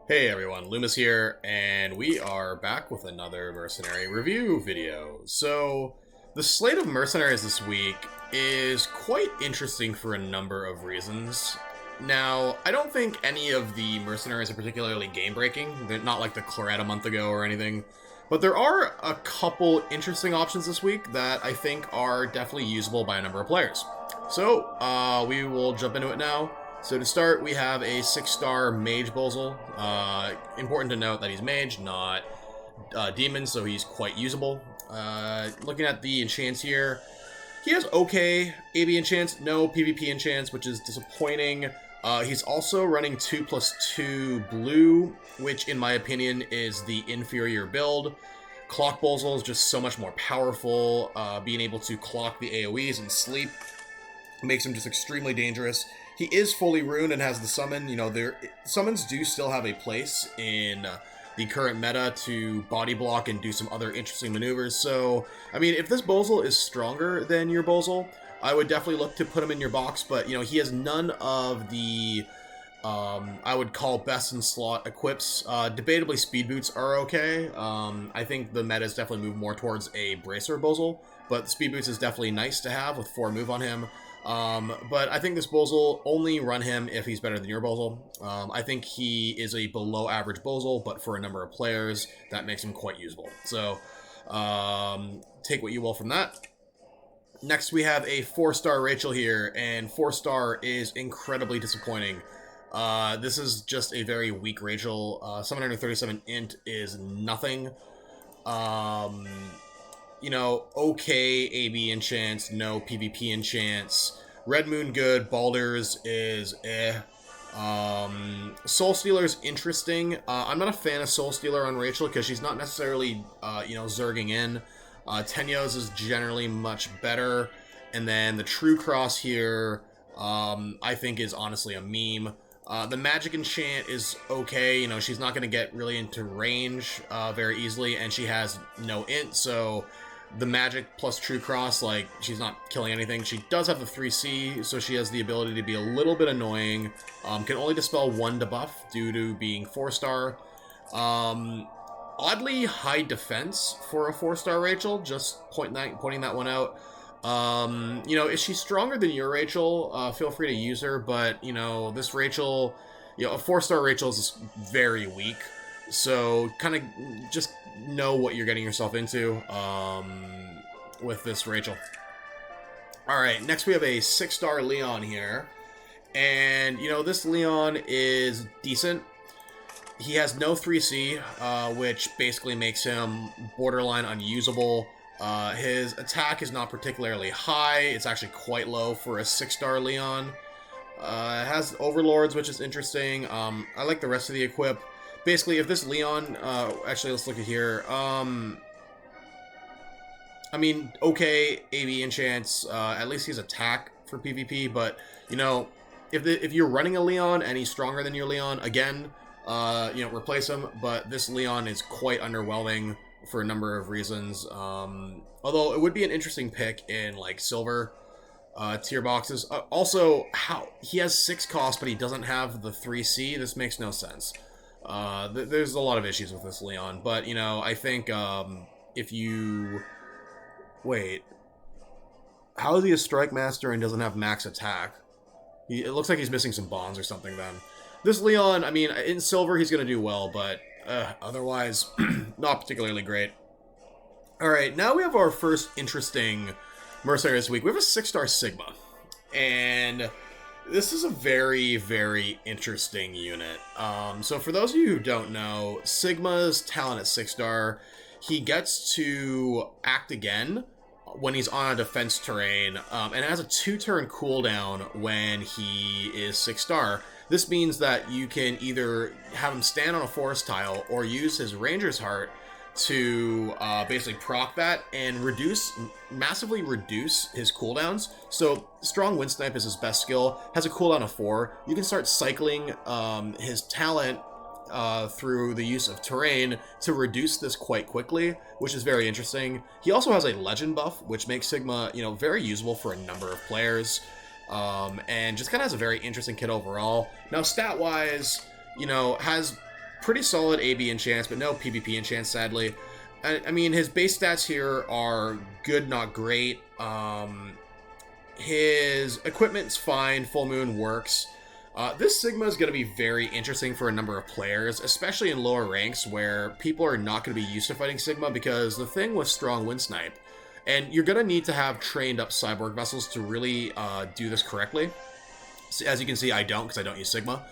Hey everyone, Loomis here, and we are back with another Mercenary review video. So, the slate of mercenaries this week is quite interesting for a number of reasons. Now, I don't think any of the mercenaries are particularly game-breaking. They're not like the Claret a month ago or anything. But there are a couple interesting options this week that I think are definitely usable by a number of players. So, we will jump into it now. So to start, we have a 6-star Mage Bozel. Important to note that he's Mage, not Demon, so he's quite usable. Looking at the enchants here, he has okay AB enchants, no PvP enchants, which is disappointing. He's also running 2+2 blue, which in my opinion is the inferior build. Clock Bozel is just so much more powerful. Being able to clock the AoEs and sleep makes him just extremely dangerous. He is fully runed and has the summon. You know, summons do still have a place in the current meta to body block and do some other interesting maneuvers. So, I mean, if this Bozel is stronger than your Bozel, I would definitely look to put him in your box. But, you know, he has none of the, I would call best in slot equips. Debatably, speed boots are okay. I think the meta has definitely moved more towards a bracer Bozel, but speed boots is definitely nice to have with 4 move on him. But I think this Bozel, only run him if he's better than your Bozel. I think he is a below average Bozel, but for a number of players, that makes him quite usable. So, take what you will from that. Next, we have a 4-star Rachel here, and 4-star is incredibly disappointing. This is just a very weak Rachel. 737 int is nothing. You know, okay AB enchants, no PvP enchants. Red Moon good, Baldur's is eh. Soul Stealer's interesting. I'm not a fan of Soul Stealer on Rachel because she's not necessarily, zerging in. Tenyos is generally much better. And then the True Cross here, I think is honestly a meme. The magic enchant is okay. You know, she's not going to get really into range very easily, and she has no int, so the magic plus true cross, like, she's not killing anything. She does have the 3C, so she has the ability to be a little bit annoying. Can only dispel 1 debuff due to being 4-star. Oddly high defense for a 4-star Rachel, just pointing that one out. You know, is she stronger than your Rachel? Feel free to use her, but, you know, this Rachel, you know, a 4-star Rachel is very weak. So, kind of just know what you're getting yourself into, with this Rachel. Alright, next we have a 6-star Leon here. And, you know, this Leon is decent. He has no 3C, which basically makes him borderline unusable. His attack is not particularly high. It's actually quite low for a 6-star Leon. It has Overlords, which is interesting. I like the rest of the equip. Basically, if this Leon... actually, let's look at here. I mean, okay, AB enchants. At least he's attack for PvP, but, you know, if you're running a Leon and he's stronger than your Leon, again, you know, replace him. But this Leon is quite underwhelming for a number of reasons. Although it would be an interesting pick in, like, silver tier boxes. Also, how he has 6 cost, but he doesn't have the 3C. This makes no sense. There's a lot of issues with this Leon, but, you know, I think if you... Wait. How is he a Strike Master and doesn't have max attack? It looks like he's missing some bonds or something then. This Leon, I mean, in silver he's going to do well, but otherwise, not particularly great. Alright, now we have our first interesting mercenary this week. We have a 6-star Sigma. And this is a very, very interesting unit. So for those of you who don't know, Sigma's talent at 6-star, he gets to act again when he's on a defense terrain, and it has a 2-turn cooldown when he is 6-star. This means that you can either have him stand on a forest tile or use his Ranger's Heart to basically proc that and massively reduce his cooldowns. So Strong Wind Snipe is his best skill, has a cooldown of 4. You can start cycling his talent through the use of terrain to reduce this quite quickly, which is very interesting. He also has a legend buff, which makes Sigma, you know, very usable for a number of players. And just kind of has a very interesting kit overall. Now, stat-wise, you know, has pretty solid AB enchants, but no PvP enchants, sadly. I mean, his base stats here are good, not great. His equipment's fine, Full Moon works. This Sigma is going to be very interesting for a number of players, especially in lower ranks where people are not going to be used to fighting Sigma, because the thing with strong wind snipe, and you're going to need to have trained up cyborg vessels to really do this correctly. So, as you can see, I don't, because I don't use Sigma.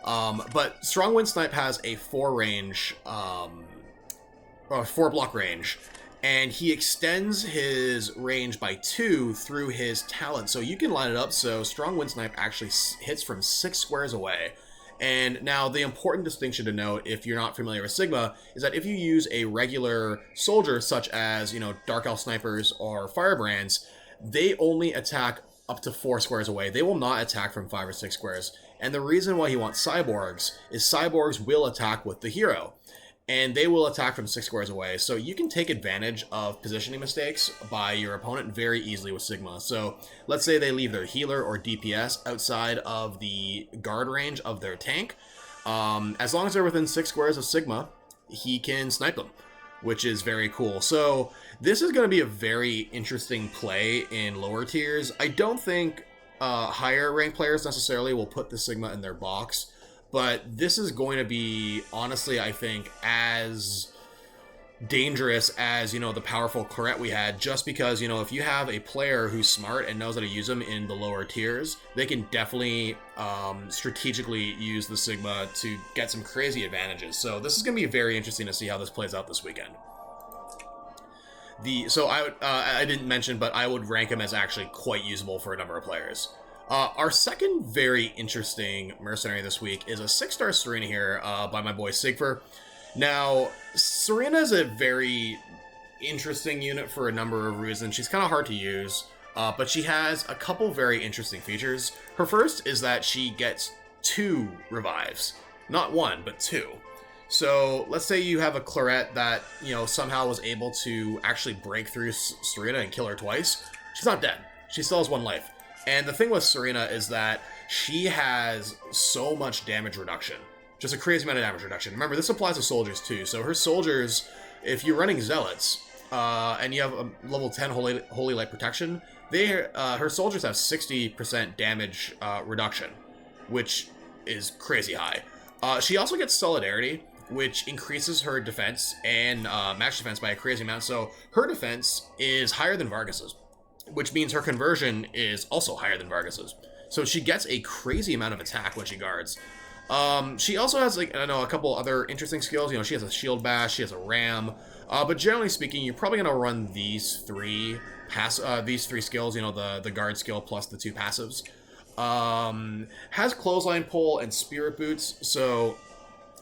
But strong wind snipe has a 4-block range, and he extends his range by 2 through his talent. So you can line it up so strong wind snipe actually hits from 6 squares away. And now the important distinction to note, if you're not familiar with Sigma, is that if you use a regular soldier, such as, Dark Elf snipers or Firebrands, they only attack up to 4 squares away. They will not attack from 5 or 6 squares. And the reason why he wants cyborgs is cyborgs will attack with the hero, and they will attack from 6 squares away. So you can take advantage of positioning mistakes by your opponent very easily with Sigma. So let's say they leave their healer or DPS outside of the guard range of their tank. As long as they're within 6 squares of Sigma, he can snipe them, which is very cool. So this is going to be a very interesting play in lower tiers. I don't think higher ranked players necessarily will put the Sigma in their box, but this is going to be, honestly, I think, as dangerous as, the powerful Claret we had, just because, if you have a player who's smart and knows how to use them in the lower tiers, they can definitely strategically use the Sigma to get some crazy advantages. So this is going to be very interesting to see how this plays out this weekend. I didn't mention, but I would rank him as actually quite usable for a number of players. Our second very interesting mercenary this week is a 6-star Serena here by my boy Sigfer. Now, Serena is a very interesting unit for a number of reasons. She's kind of hard to use, but she has a couple very interesting features. Her first is that she gets 2 revives. Not 1, but 2. So let's say you have a Claret that, somehow was able to actually break through Serena and kill her twice. She's not dead. She still has 1 life. And the thing with Serena is that she has so much damage reduction. Just a crazy amount of damage reduction. Remember, this applies to soldiers too. So her soldiers, if you're running Zealots, and you have a level 10 Holy Light Protection, her soldiers have 60% damage reduction, which is crazy high. She also gets Solidarity, which increases her defense and match defense by a crazy amount. So her defense is higher than Vargas's, which means her conversion is also higher than Vargas's. So she gets a crazy amount of attack when she guards. She also has, a couple other interesting skills. She has a Shield Bash, she has a Ram. But generally speaking, you're probably going to run these 3 skills, the guard skill plus the 2 passives. Has Clothesline Pull and Spirit Boots, so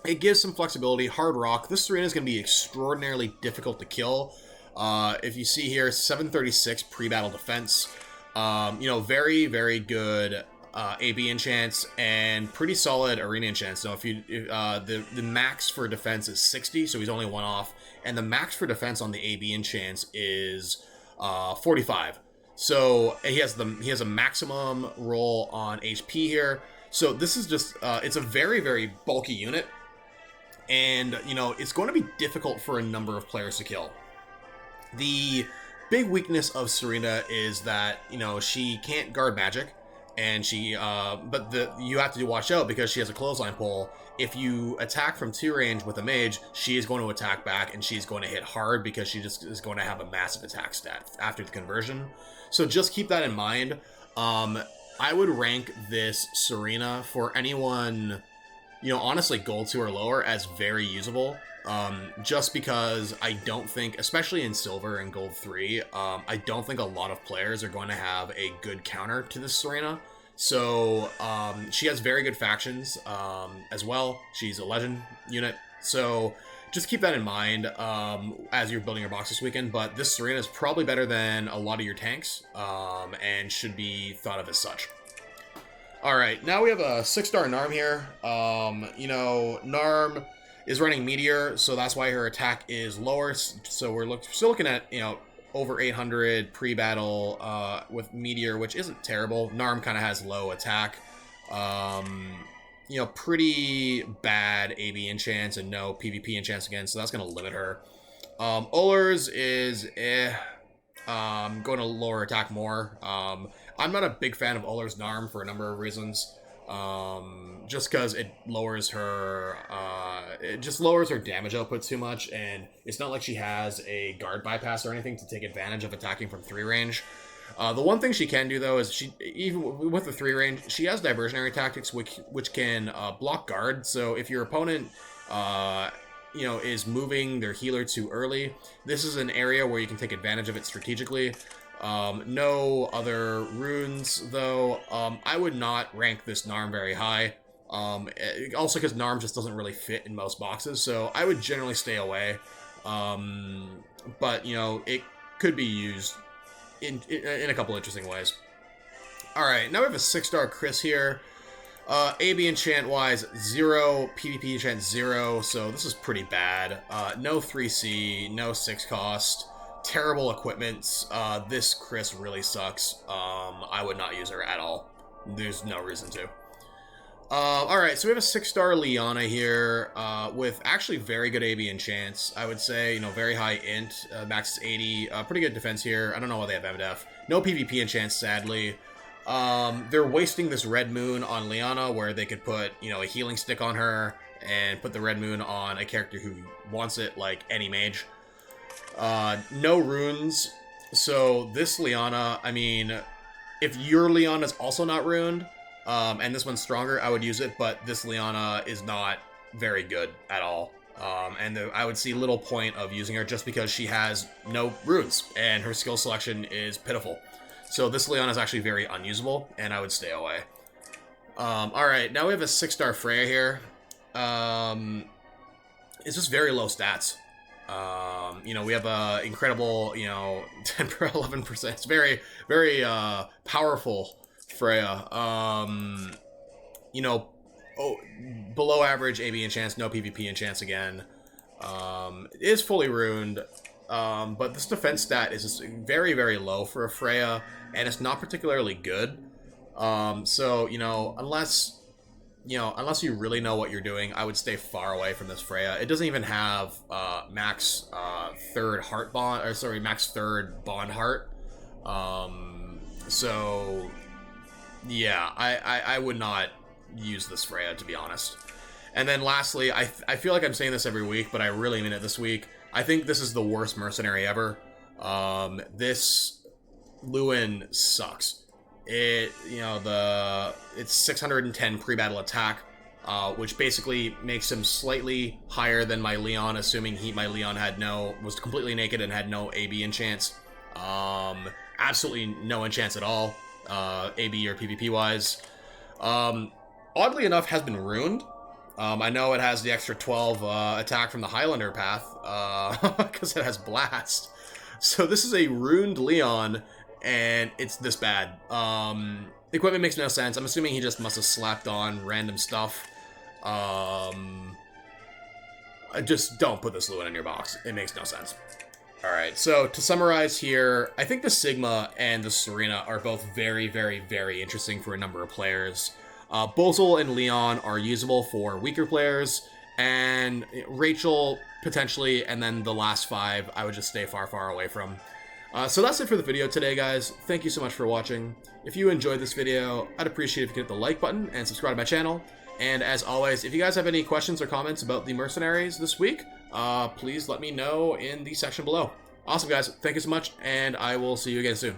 it gives some flexibility. Hard Rock. This Serena is going to be extraordinarily difficult to kill. If you see here, 736 pre-battle defense. Very, very good AB enchants and pretty solid arena enchants. So the max for defense is 60, so he's only 1 off, and the max for defense on the AB enchants is 45. So he has a maximum roll on HP here. So this is just it's a very, very bulky unit, and it's going to be difficult for a number of players to kill. The big weakness of Serena is that, she can't guard magic, and you have to watch out because she has a clothesline pull. If you attack from 2 range with a mage, she is going to attack back, and she's going to hit hard because she just is going to have a massive attack stat after the conversion. So just keep that in mind. I would rank this Serena for anyone, honestly gold 2 or lower, as very usable. Just because I don't think, especially in silver and gold 3, I don't think a lot of players are going to have a good counter to this Serena. So she has very good factions as well. She's a legend unit, so just keep that in mind as you're building your box this weekend. But this Serena is probably better than a lot of your tanks, and should be thought of as such. Alright, now we have a 6-star Narm here. Narm is running Meteor, so that's why her attack is lower. So we're still looking at, over 800 pre-battle with Meteor, which isn't terrible. Narm kind of has low attack. you know, pretty bad AB enchants and no PvP enchants again, so that's going to limit her. Ullr's is going to lower attack more. I'm not a big fan of Ullr's Narm for a number of reasons. Just because it lowers her, damage output too much, and it's not like she has a guard bypass or anything to take advantage of attacking from 3 range. The one thing she can do, though, is she, even with the 3 range, she has diversionary tactics, which can block guard. So if your opponent, you know, is moving their healer too early, this is an area where you can take advantage of it strategically. No other runes, though. I would not rank this Narm very high. Also because Narm just doesn't really fit in most boxes, so I would generally stay away. But, you know, it could be used in a couple interesting ways. Alright, now we have a 6-star Chris here. AB enchant-wise, 0. PvP enchant, 0. So this is pretty bad. No 3C, no 6 cost. Terrible equipment. This Chris really sucks. I would not use her at all. There's no reason to. Alright, so we have a 6-star Liana here, with actually very good AB enchants. I would say, you know, very high int, max is 80, pretty good defense here. I don't know why they have MDF. No PvP enchants, sadly. They're wasting this Red Moon on Liana, where they could put, you know, a healing stick on her, and put the Red Moon on a character who wants it, like any mage. No runes, so this Liana, I mean, if your Liana's also not ruined, and this one's stronger, I would use it, but this Liana is not very good at all. And I would see little point of using her just because she has no runes, and her skill selection is pitiful. So this Liana is actually very unusable, and I would stay away. Alright, now we have a 6-star Freya here. It's just very low stats. You know, we have a incredible, you know, 10 per 11%. It's very, very, powerful Freya. You know, below average AB enchants, no PvP enchants again. It is fully ruined, but this defense stat is just very, very low for a Freya, and it's not particularly good. So, you know, unless you really know what you're doing, I would stay far away from this Freya. It doesn't even have max third heart bond, or sorry, max third bond heart. So yeah, I would not use this Freya, to be honest. And then lastly, I feel like I'm saying this every week, but I really mean it this week. I think this is the worst mercenary ever. This Lewin sucks. It's 610 pre-battle attack, which basically makes him slightly higher than my Leon, assuming my Leon was completely naked and had no AB enchants. Absolutely no enchants at all, AB or PvP wise. Oddly enough, has been ruined. I know it has the extra 12 attack from the Highlander path, because it has Blast. So this is a ruined Leon, and it's this bad. Equipment makes no sense. I'm assuming he just must have slapped on random stuff. Just don't put this Lewin in your box. It makes no sense. Alright, so to summarize here, I think the Sigma and the Serena are both very, very, very interesting for a number of players. Bozel and Leon are usable for weaker players, and Rachel potentially, and then the last 5 I would just stay far, far away from. So that's it for the video today, guys. Thank you so much for watching. If you enjoyed this video, I'd appreciate it if you could hit the like button and subscribe to my channel. And as always, if you guys have any questions or comments about the mercenaries this week, please let me know in the section below. Awesome, guys. Thank you so much, and I will see you again soon.